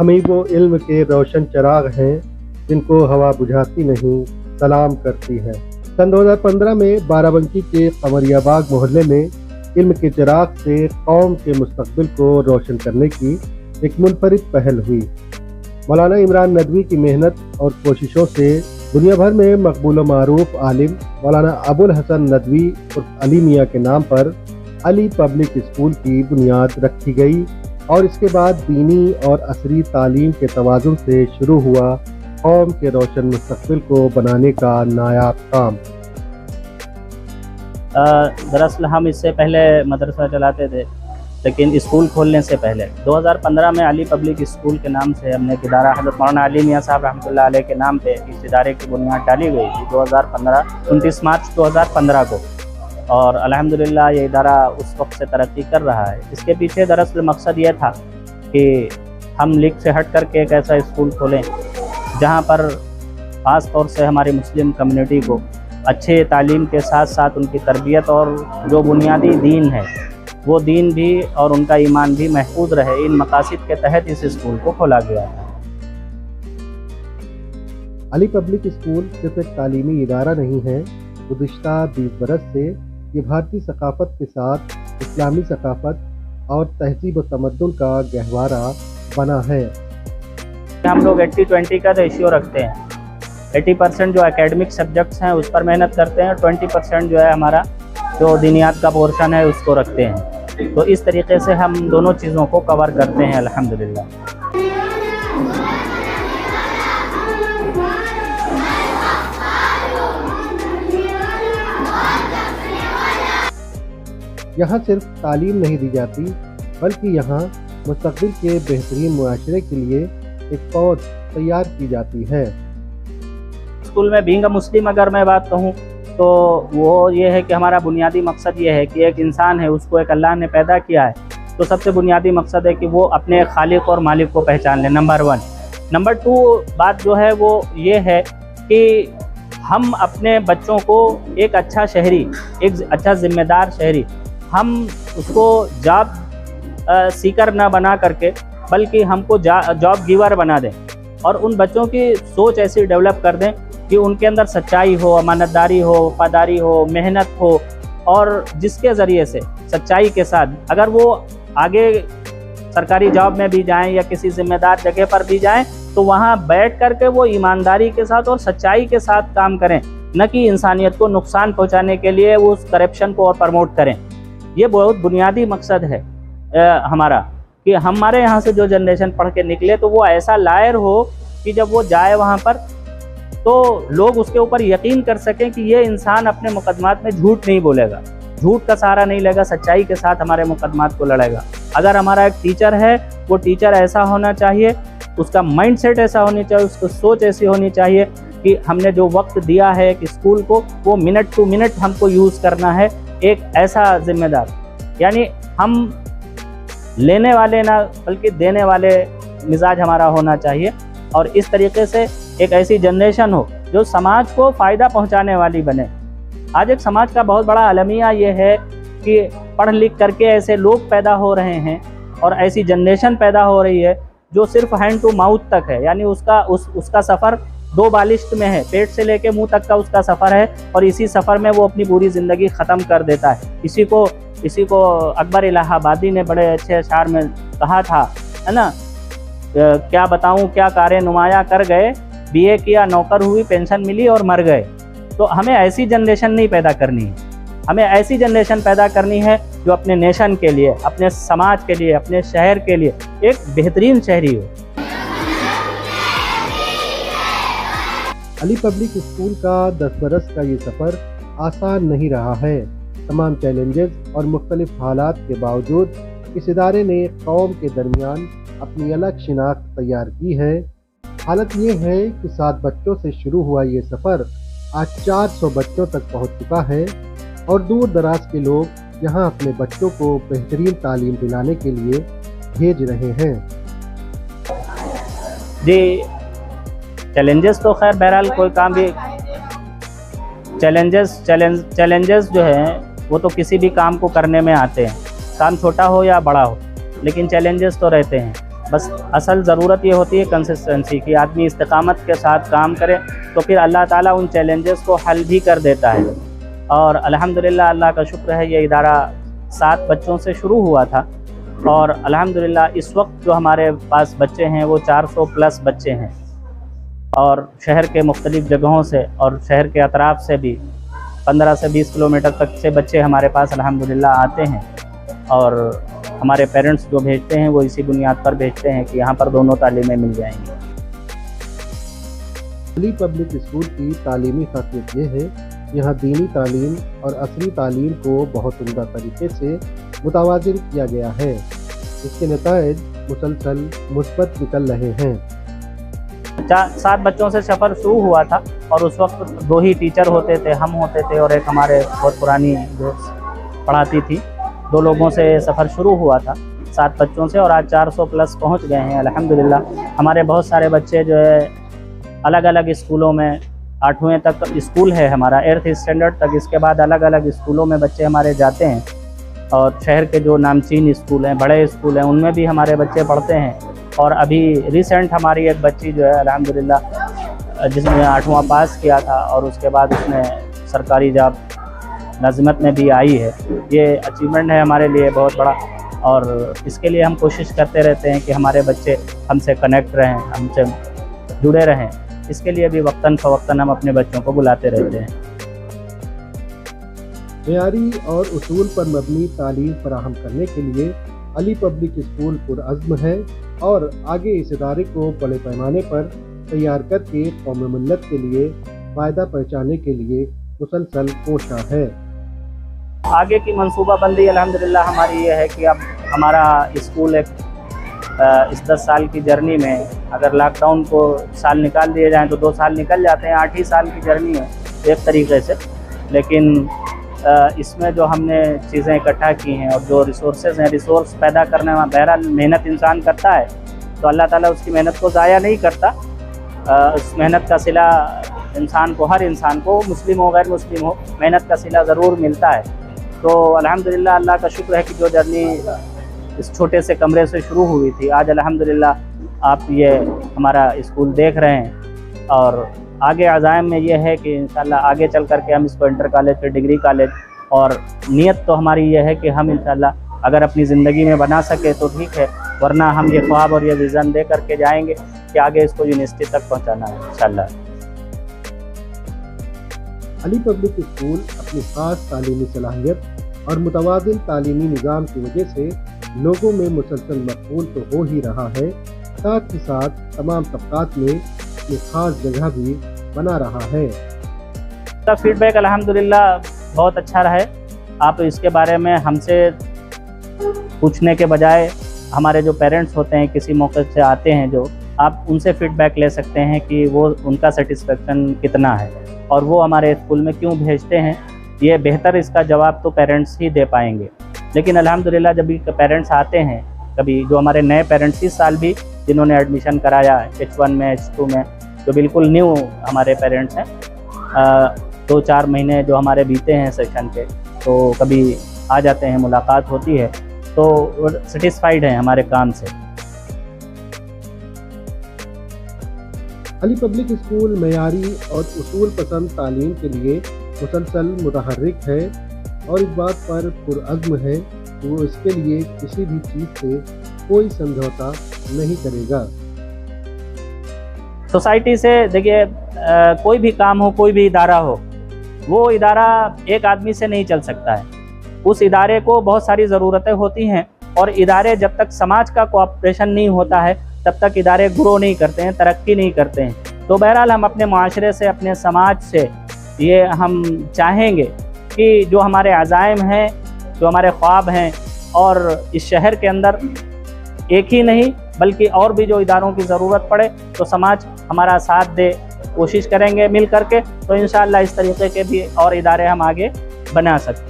हम ही वो इल्म के रोशन चराग हैं जिनको हवा बुझाती नहीं, सलाम करती है। सन 2015 में बाराबंकी के कमरिया बाग मोहल्ले में इल्म के चिराग से कौम के मुस्तकबिल को रोशन करने की एक मुनफरिद पहल हुई। मौलाना इमरान नदवी की मेहनत और कोशिशों से दुनिया भर में मकबूल व मारूफ आलिम मौलाना अबुल हसन नदवी उर्फ अली मियाँ के नाम पर अली पब्लिक स्कूल की बुनियाद रखी गई और इसके बाद दीनी और असरी तालीम के तवाज़ुन से शुरू हुआ कौम के रोशन मुस्तकबिल को बनाने का नायाब काम। दरअसल हम इससे पहले मदरसा चलाते थे, लेकिन स्कूल खोलने से पहले 2015 में अली पब्लिक स्कूल के नाम से हमने एक इदारा हज़रत मौलाना अली मियाँ साहब रहमतुल्लाह अलैह के नाम पे इस इदारे की बुनियाद डाली गई थी 29 मार्च 2015 को, और अल्हम्दुलिल्लाह ये इदारा उस वक्त से तरक्की कर रहा है। इसके पीछे दरअसल मकसद ये था कि हम लीग से हट करके एक ऐसा स्कूल खोलें जहाँ पर ख़ास तौर से हमारी मुस्लिम कम्युनिटी को अच्छे तालीम के साथ साथ उनकी तरबियत और जो बुनियादी दीन है वो दीन भी और उनका ईमान भी महफूज रहे। इन मकासद के तहत इस स्कूल को खोला गया था। अली पब्लिक स्कूल सिर्फ एक तालीमी इदारा नहीं है, गुज़िश्ता 20 बरस से ये भारतीय सकाफ़त के साथ इस्लामी सकाफ़त और तहज़ीब व तमद्दुन का गहवारा बना है। हम लोग 80-20 का रेशियो रखते हैं। 80% जो एकेडमिक सब्जेक्ट्स हैं उस पर मेहनत करते हैं, 20% जो है हमारा जो दीनियात का पोर्शन है उसको रखते हैं। तो इस तरीके से हम दोनों चीज़ों को कवर करते हैं अल्हम्दुलिल्लाह। यहाँ सिर्फ तालीम नहीं दी जाती बल्कि यहाँ मुस्तकबिल के बेहतरीन मुआशरे के लिए एक फौज तैयार की जाती है। स्कूल में बीइंग अ मुस्लिम अगर मैं बात कहूँ तो वो ये है कि हमारा बुनियादी मकसद ये है कि एक इंसान है उसको एक अल्लाह ने पैदा किया है, तो सबसे बुनियादी मकसद है कि वो अपने खालिक और मालिक को पहचान ले, नंबर 1। नंबर 2 बात जो है वो ये है कि हम अपने बच्चों को एक अच्छा शहरी, एक अच्छा ज़िम्मेदार शहरी, हम उसको जॉब सीकर ना बना करके बल्कि हमको जॉब गिवर बना दें और उन बच्चों की सोच ऐसी डेवलप कर दें कि उनके अंदर सच्चाई हो, अमानतदारी हो, वफादारी हो, मेहनत हो, और जिसके ज़रिए से सच्चाई के साथ अगर वो आगे सरकारी जॉब में भी जाएं या किसी ज़िम्मेदार जगह पर भी जाएं तो वहाँ बैठ करके वो ईमानदारी के साथ और सच्चाई के साथ काम करें, न कि इंसानियत को नुकसान पहुँचाने के लिए वो उस करप्शन को और प्रमोट करें। ये बहुत बुनियादी मकसद है हमारा कि हमारे यहाँ से जो जनरेशन पढ़ के निकले तो वो ऐसा लायर हो कि जब वो जाए वहाँ पर तो लोग उसके ऊपर यकीन कर सकें कि ये इंसान अपने मुकदमात में झूठ नहीं बोलेगा, झूठ का सहारा नहीं लेगा, सच्चाई के साथ हमारे मुकदमात को लड़ेगा। अगर हमारा एक टीचर है वो टीचर ऐसा होना चाहिए, उसका माइंडसेट ऐसा होनी चाहिए, उसकी सोच ऐसी होनी चाहिए कि हमने जो वक्त दिया है कि स्कूल को वो मिनट टू मिनट हमको यूज़ करना है। एक ऐसा ज़िम्मेदार, यानी हम लेने वाले ना बल्कि देने वाले मिजाज हमारा होना चाहिए, और इस तरीके से एक ऐसी जनरेशन हो जो समाज को फ़ायदा पहुंचाने वाली बने। आज एक समाज का बहुत बड़ा अलमिया ये है कि पढ़ लिख करके ऐसे लोग पैदा हो रहे हैं और ऐसी जनरेशन पैदा हो रही है जो सिर्फ हैंड टू माउथ तक है, यानी उसका सफ़र 2 बालिश्त में है, पेट से लेके मुंह तक का उसका सफ़र है, और इसी सफ़र में वो अपनी पूरी ज़िंदगी ख़त्म कर देता है। इसी को अकबर इलाहाबादी ने बड़े अच्छे अशार में कहा था, है ना, क्या बताऊं क्या कारे नुमाया कर गए, बीए किया नौकर हुई पेंशन मिली और मर गए। तो हमें ऐसी जनरेशन नहीं पैदा करनी है, हमें ऐसी जनरेशन पैदा करनी है जो अपने नेशन के लिए, अपने समाज के लिए, अपने शहर के लिए एक बेहतरीन शहरी हो। अली पब्लिक स्कूल का 10 बरस का ये सफ़र आसान नहीं रहा है। तमाम चैलेंजेस और मुख्तलिफ हालात के बावजूद इस इदारे ने कौम के दरमियान अपनी अलग शिनाख्त तैयार की है। हालत ये है कि 7 बच्चों से शुरू हुआ ये सफ़र आज 400 बच्चों तक पहुंच चुका है और दूर दराज के लोग यहाँ अपने बच्चों को बेहतरीन तालीम दिलाने के लिए भेज रहे हैं। जी, चैलेंजेस तो खैर बहरहाल कोई काम भी चैलेंजेस जो हैं वो तो किसी भी काम को करने में आते हैं, काम छोटा हो या बड़ा हो, लेकिन चैलेंजेस तो रहते हैं। بس اصل ضرورت یہ ہوتی ہے کنسسٹنسی کی، آدمی استقامت کے ساتھ کام کرے تو پھر اللہ تعالیٰ ان چیلنجز کو حل بھی کر دیتا ہے۔ اور الحمدللہ اللہ کا شکر ہے یہ ادارہ 7 بچوں سے شروع ہوا تھا، اور الحمدللہ اس وقت جو ہمارے پاس بچے ہیں وہ 400 پلس بچے ہیں، اور شہر کے مختلف جگہوں سے اور شہر کے اطراف سے بھی 15 سے 20 کلومیٹر تک سے بچے ہمارے پاس الحمدللہ آتے ہیں، اور ہمارے پیرنٹس جو بھیجتے ہیں وہ اسی بنیاد پر بھیجتے ہیں کہ یہاں پر دونوں تعلیمیں مل جائیں گی۔ علی پبلک اسکول کی تعلیمی خاصیت یہ ہے یہاں دینی تعلیم اور عصری تعلیم کو بہت عمدہ طریقے سے متوازن کیا گیا ہے، اس کے نتائج مسلسل مثبت نکل رہے ہیں۔ 7 بچوں سے سفر شروع ہوا تھا، اور اس وقت 2 ہی ٹیچر ہوتے تھے، ہم ہوتے تھے اور ایک ہمارے بہت پرانی دوست پڑھاتی تھی، 2 لوگوں سے سفر شروع ہوا تھا 7 بچوں سے، اور آج 400 پلس پہنچ گئے ہیں الحمدللہ۔ ہمارے بہت سارے بچے جو ہے الگ الگ اسکولوں میں، 8ویں تک اسکول ہے ہمارا، 8th اسٹینڈرڈ تک، اس کے بعد الگ الگ اسکولوں میں بچے ہمارے جاتے ہیں، اور شہر کے جو نامچین اسکول ہیں، بڑے اسکول ہیں، ان میں بھی ہمارے بچے پڑھتے ہیں۔ اور ابھی ریسنٹ ہماری ایک بچی جو ہے الحمدللہ جس نے 8واں پاس کیا تھا، اور اس کے بعد اس نے سرکاری جاب لازمت میں بھی آئی ہے، یہ اچیومنٹ ہے ہمارے لیے بہت بڑا، اور اس کے لیے ہم کوشش کرتے رہتے ہیں کہ ہمارے بچے ہم سے کنیکٹ رہیں، ہم سے جڑے رہیں، اس کے لیے بھی وقتاً فوقتاً ہم اپنے بچوں کو بلاتے رہتے ہیں۔ معیاری اور اصول پر مبنی تعلیم فراہم کرنے کے لیے علی پبلک اسکول پرعزم ہے، اور آگے اس ادارے کو بڑے پیمانے پر تیار کر کے قوم ملت کے لیے فائدہ پہنچانے کے لیے مسلسل کوشاں ہے۔ آگے کی منصوبہ بندی الحمدللہ ہماری یہ ہے کہ اب ہمارا اسکول ایک اس 10 سال کی جرنی میں، اگر لاک ڈاؤن کو سال نکال دیے جائیں تو 2 سال نکل جاتے ہیں، 8 ہی سال کی جرنی ہے ایک طریقے سے، لیکن اس میں جو ہم نے چیزیں اکٹھا کی ہیں اور جو ریسورسز ہیں، ریسورس پیدا کرنے میں بہرحال محنت انسان کرتا ہے تو اللہ تعالیٰ اس کی محنت کو ضائع نہیں کرتا، اس محنت کا صلہ انسان کو، ہر انسان کو، مسلم ہو غیر مسلم ہو، محنت کا صلہ ضرور ملتا ہے۔ تو الحمدللہ اللہ کا شکر ہے کہ جو جرنی اس چھوٹے سے کمرے سے شروع ہوئی تھی، آج الحمدللہ آپ یہ ہمارا اسکول دیکھ رہے ہیں، اور آگے عزائم میں یہ ہے کہ انشاءاللہ آگے چل کر کے ہم اس کو انٹر کالج پھر ڈگری کالج، اور نیت تو ہماری یہ ہے کہ ہم انشاءاللہ اگر اپنی زندگی میں بنا سکے تو ٹھیک ہے، ورنہ ہم یہ خواب اور یہ ویژن دے کر کے جائیں گے کہ آگے اس کو یونیورسٹی تک پہنچانا ہے انشاءاللہ۔ علی پبلک اسکول اپنی خاص تعلیمی صلاحیت اور متوازن تعلیمی نظام کی وجہ سے لوگوں میں مسلسل مقبول تو ہو ہی رہا ہے، ساتھ ہی ساتھ تمام طبقات میں اپنی خاص جگہ بھی بنا رہا ہے۔ اس کا فیڈ بیک الحمدللہ بہت اچھا رہا ہے۔ آپ اس کے بارے میں ہم سے پوچھنے کے بجائے ہمارے جو پیرنٹس ہوتے ہیں کسی موقع سے آتے ہیں، جو آپ ان سے فیڈ بیک لے سکتے ہیں کہ وہ ان کا سیٹسفیکشن کتنا ہے اور وہ ہمارے اسکول میں کیوں بھیجتے ہیں، یہ بہتر اس کا جواب تو پیرنٹس ہی دے پائیں گے۔ لیکن الحمدللہ جب بھی پیرنٹس آتے ہیں، کبھی جو ہمارے نئے پیرنٹس اس سال بھی جنہوں نے ایڈمیشن کرایا H1 میں H2 میں، جو بالکل نیو ہمارے پیرنٹس ہیں، 2-4 مہینے جو ہمارے بیتے ہیں سیشن کے، تو کبھی آ جاتے ہیں، ملاقات ہوتی ہے، تو وہ سیٹسفائیڈ ہیں ہمارے کام سے۔ علی پبلک اسکول معیاری اور اصول پسند تعلیم کے لیے مسلسل متحرک ہے، اور اس بات پر پرعزم ہے کہ وہ اس کے لیے کسی بھی چیز سے کوئی سمجھوتا نہیں کرے گا۔ سوسائٹی سے دیکھیے، کوئی بھی کام ہو، کوئی بھی ادارہ ہو، وہ ادارہ ایک آدمی سے نہیں چل سکتا ہے، اس ادارے کو بہت ساری ضرورتیں ہوتی ہیں، اور ادارے جب تک سماج کا کوآپریشن نہیں ہوتا ہے تب تک ادارے گرو نہیں کرتے ہیں، ترقی نہیں کرتے ہیں۔ تو بہرحال ہم اپنے معاشرے سے، اپنے سماج سے یہ ہم چاہیں گے کہ جو ہمارے عزائم ہیں، جو ہمارے خواب ہیں، اور اس شہر کے اندر ایک ہی نہیں بلکہ اور بھی جو اداروں کی ضرورت پڑے تو سماج ہمارا ساتھ دے، کوشش کریں گے مل کر کے، تو انشاءاللہ اس طریقے کے بھی اور ادارے ہم آگے بنا سکتے ہیں۔